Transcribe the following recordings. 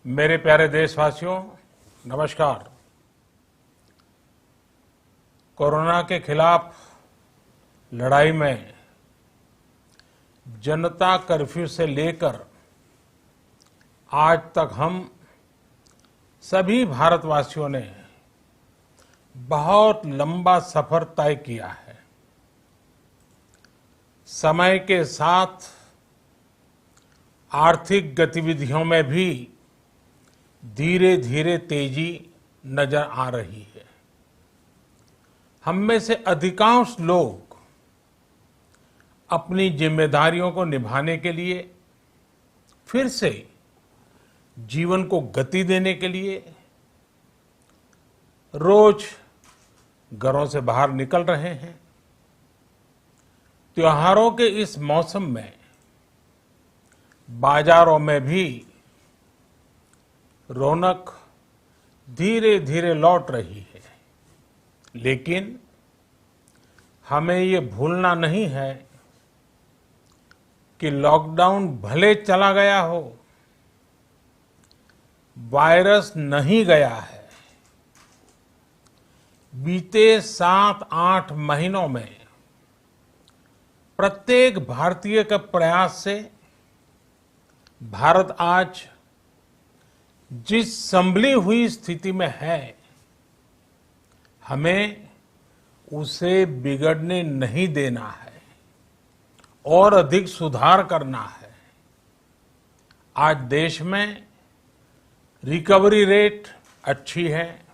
मेरे प्यारे देशवासियों, नमस्कार। कोरोना के खिलाफ लड़ाई में जनता कर्फ्यू से लेकर आज तक हम सभी भारतवासियों ने बहुत लंबा सफर तय किया है। समय के साथ आर्थिक गतिविधियों में भी धीरे धीरे तेजी नजर आ रही है। हम में से अधिकांश लोग अपनी जिम्मेदारियों को निभाने के लिए, फिर से जीवन को गति देने के लिए रोज घरों से बाहर निकल रहे हैं। त्योहारों के इस मौसम में बाजारों में भी रौनक धीरे धीरे लौट रही है, लेकिन हमें ये भूलना नहीं है कि लॉकडाउन भले चला गया हो, वायरस नहीं गया है। बीते 7-8 महीनों में प्रत्येक भारतीय के प्रयास से भारत आज जिस संभली हुई स्थिति में है, हमें उसे बिगड़ने नहीं देना है और अधिक सुधार करना है। आज देश में रिकवरी रेट अच्छी है,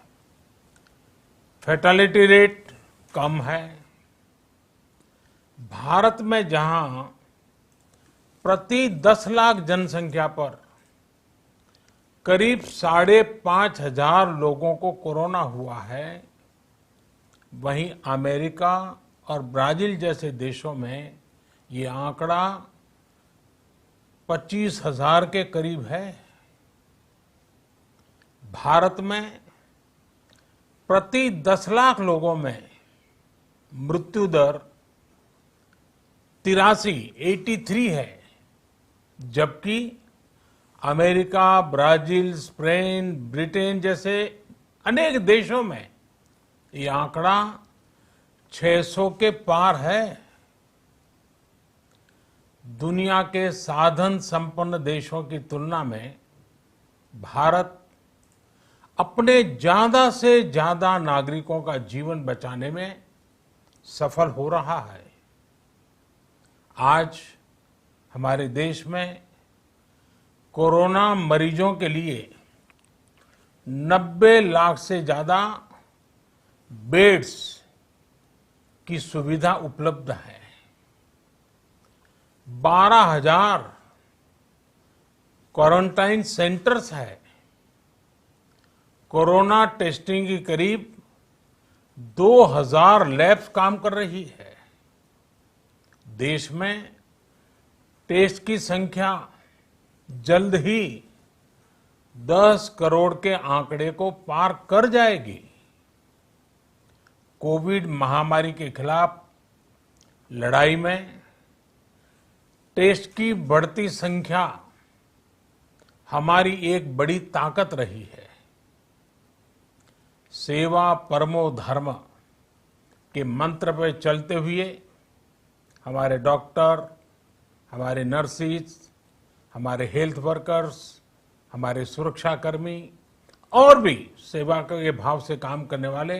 फैटेलिटी रेट कम है। भारत में जहां प्रति 10 लाख जनसंख्या पर करीब 5,500 लोगों को कोरोना हुआ है, वहीं अमेरिका और ब्राजील जैसे देशों में ये आंकड़ा 25,000 के करीब है। भारत में प्रति 10 लाख लोगों में मृत्यु दर 83 है, जबकि अमेरिका, ब्राजील, स्पेन, ब्रिटेन जैसे अनेक देशों में ये आंकड़ा 600 के पार है। दुनिया के साधन संपन्न देशों की तुलना में भारत अपने ज्यादा से ज्यादा नागरिकों का जीवन बचाने में सफल हो रहा है। आज हमारे देश में कोरोना मरीजों के लिए 90 लाख से ज्यादा बेड्स की सुविधा उपलब्ध है। 12,000 क्वारंटाइन सेंटर्स है। कोरोना टेस्टिंग की करीब 2,000 लैब्स काम कर रही है। देश में टेस्ट की संख्या जल्द ही 10 करोड़ के आंकड़े को पार कर जाएगी। कोविड महामारी के खिलाफ लड़ाई में टेस्ट की बढ़ती संख्या हमारी एक बड़ी ताकत रही है। सेवा परमो धर्म के मंत्र पर चलते हुए हमारे डॉक्टर, हमारे नर्सिस, हमारे हेल्थ वर्कर्स, हमारे सुरक्षाकर्मी और भी सेवा के भाव से काम करने वाले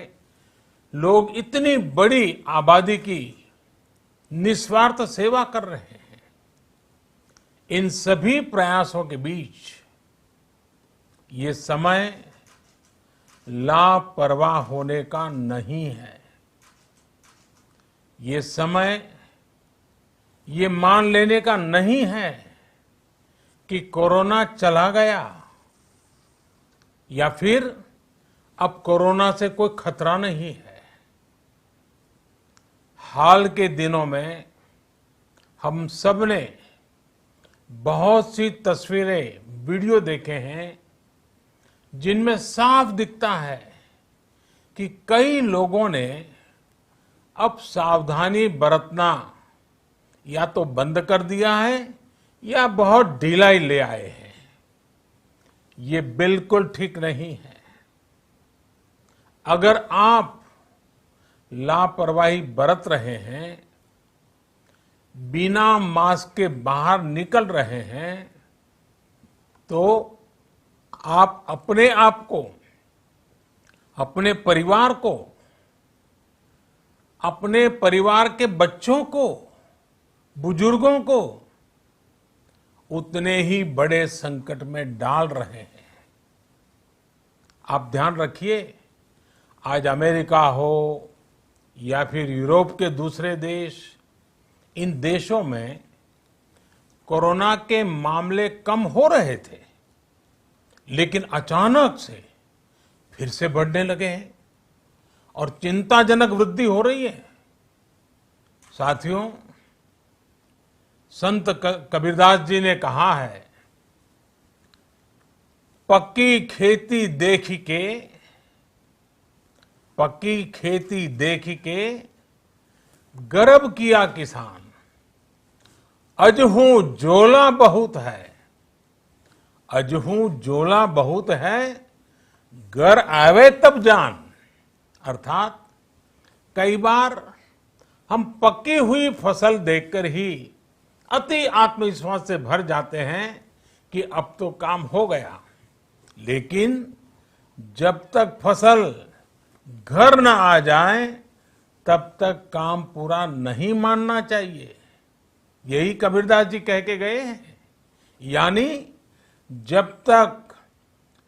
लोग इतनी बड़ी आबादी की निस्वार्थ सेवा कर रहे हैं। इन सभी प्रयासों के बीच ये समय लापरवाह होने का नहीं है। ये समय ये मान लेने का नहीं है कि कोरोना चला गया या फिर अब कोरोना से कोई खतरा नहीं है। हाल के दिनों में हम सब ने बहुत सी तस्वीरें, वीडियो देखे हैं जिनमें साफ दिखता है कि कई लोगों ने अब सावधानी बरतना या तो बंद कर दिया है या बहुत ढिलाई ले आए हैं। ये बिल्कुल ठीक नहीं है। अगर आप लापरवाही बरत रहे हैं, बिना मास्क के बाहर निकल रहे हैं, तो आप अपने आप को, अपने परिवार को, अपने परिवार के बच्चों को, बुजुर्गों को उतने ही बड़े संकट में डाल रहे हैं। आप ध्यान रखिए, आज अमेरिका हो या फिर यूरोप के दूसरे देश, इन देशों में कोरोना के मामले कम हो रहे थे, लेकिन अचानक से फिर से बढ़ने लगे हैं और चिंताजनक वृद्धि हो रही है। साथियों, संत कबीरदास जी ने कहा है, पक्की खेती देख के गर्व किया किसान, अजहू जोला बहुत है, घर आवे तब जान। अर्थात कई बार हम पकी हुई फसल देखकर ही अति आत्मविश्वास से भर जाते हैं कि अब तो काम हो गया, लेकिन जब तक फसल घर न आ जाए तब तक काम पूरा नहीं मानना चाहिए। यही कबीरदास जी कह के गए हैं। यानी जब तक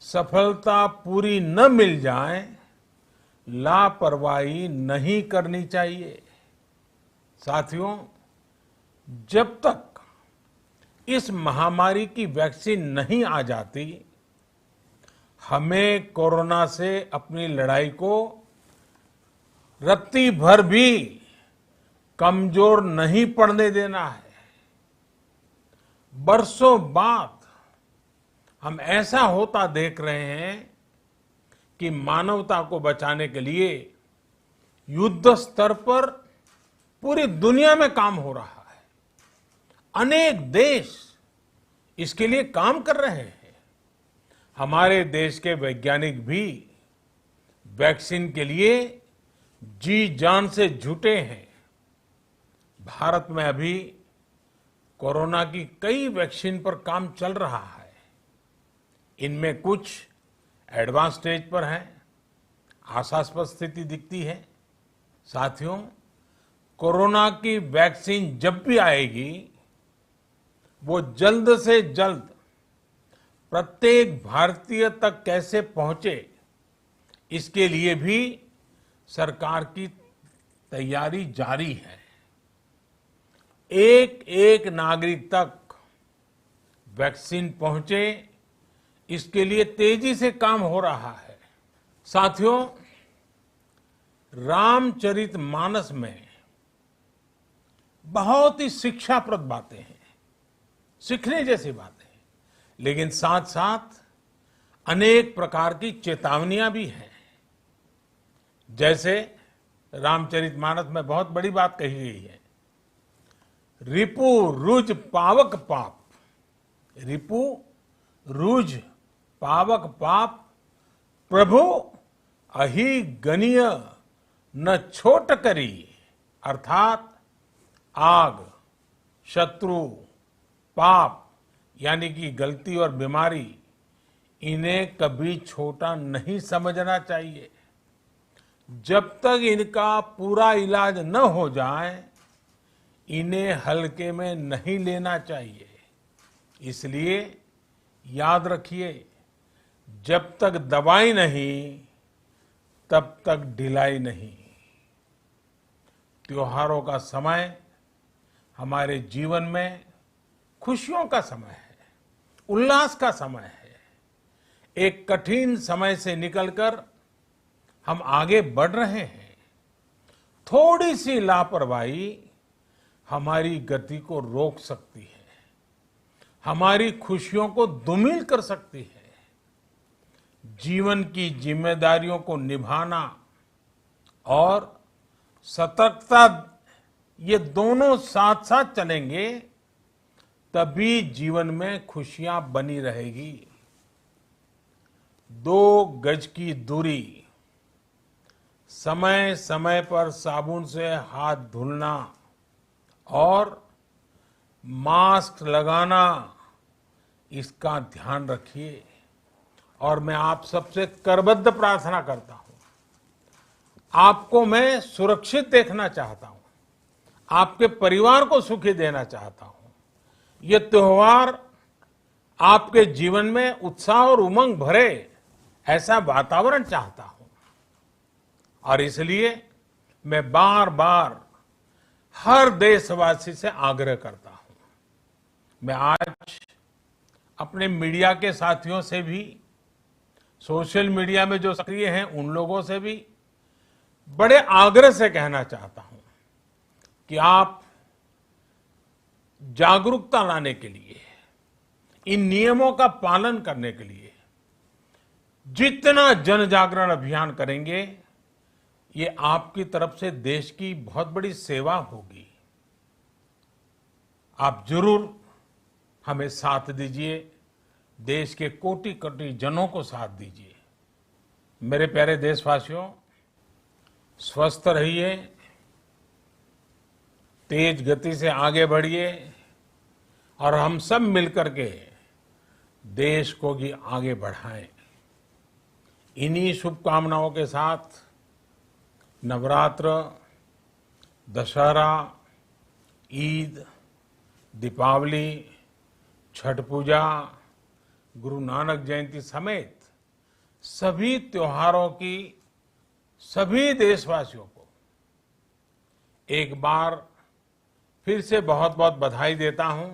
सफलता पूरी न मिल जाए, लापरवाही नहीं करनी चाहिए। साथियों, जब तक इस महामारी की वैक्सीन नहीं आ जाती, हमें कोरोना से अपनी लड़ाई को रत्ती भर भी कमजोर नहीं पड़ने देना है। बरसों बाद हम ऐसा होता देख रहे हैं कि मानवता को बचाने के लिए युद्ध स्तर पर पूरी दुनिया में काम हो रहा है। अनेक देश इसके लिए काम कर रहे हैं। हमारे देश के वैज्ञानिक भी वैक्सीन के लिए जी जान से जुटे हैं। भारत में अभी कोरोना की कई वैक्सीन पर काम चल रहा है। इनमें कुछ एडवांस स्टेज पर है, आशास्पद स्थिति दिखती है। साथियों, कोरोना की वैक्सीन जब भी आएगी, वो जल्द से जल्द प्रत्येक भारतीय तक कैसे पहुंचे, इसके लिए भी सरकार की तैयारी जारी है। एक एक नागरिक तक वैक्सीन पहुंचे, इसके लिए तेजी से काम हो रहा है। साथियों, रामचरितमानस में बहुत ही शिक्षाप्रद बातें हैं, सीखने जैसी बातें हैं, लेकिन साथ साथ अनेक प्रकार की चेतावनियां भी हैं। जैसे रामचरितमानस में बहुत बड़ी बात कही गई है, रिपु रुज पावक पाप। रिपु रुज पावक पाप, प्रभु अहि गनीय न छोट करी। अर्थात आग, शत्रु, पाप यानी कि गलती और बीमारी, इन्हें कभी छोटा नहीं समझना चाहिए। जब तक इनका पूरा इलाज न हो जाए, इन्हें हल्के में नहीं लेना चाहिए। इसलिए याद रखिए, जब तक दवाई नहीं, तब तक ढिलाई नहीं। त्योहारों का समय हमारे जीवन में खुशियों का समय है, उल्लास का समय है। एक कठिन समय से निकलकर हम आगे बढ़ रहे हैं। थोड़ी सी लापरवाही हमारी गति को रोक सकती है, हमारी खुशियों को धूमिल कर सकती है। जीवन की जिम्मेदारियों को निभाना और सतर्कता, ये दोनों साथ साथ चलेंगे, तभी जीवन में खुशियां बनी रहेगी। 2 गज की दूरी, समय समय पर साबुन से हाथ धुलना और मास्क लगाना, इसका ध्यान रखिए। और मैं आप सबसे करबद्ध प्रार्थना करता हूं, आपको मैं सुरक्षित देखना चाहता हूं, आपके परिवार को सुखी देना चाहता हूं। ये त्योहार आपके जीवन में उत्साह और उमंग भरे, ऐसा वातावरण चाहता हूं। और इसलिए मैं बार बार हर देशवासी से आग्रह करता हूं। मैं आज अपने मीडिया के साथियों से भी, सोशल मीडिया में जो सक्रिय हैं उन लोगों से भी बड़े आग्रह से कहना चाहता हूं कि आप जागरूकता लाने के लिए, इन नियमों का पालन करने के लिए जितना जन जागरण अभियान करेंगे, ये आपकी तरफ से देश की बहुत बड़ी सेवा होगी। आप जरूर हमें साथ दीजिए, देश के कोटि कोटि जनों को साथ दीजिए। मेरे प्यारे देशवासियों, स्वस्थ रहिए, तेज गति से आगे बढ़िए और हम सब मिलकर के देश को भी आगे बढ़ाएं। इन्हीं शुभकामनाओं के साथ नवरात्र, दशहरा, ईद, दीपावली, छठ पूजा, गुरु नानक जयंती समेत सभी त्योहारों की सभी देशवासियों को एक बार फिर से बहुत बहुत बधाई देता हूं।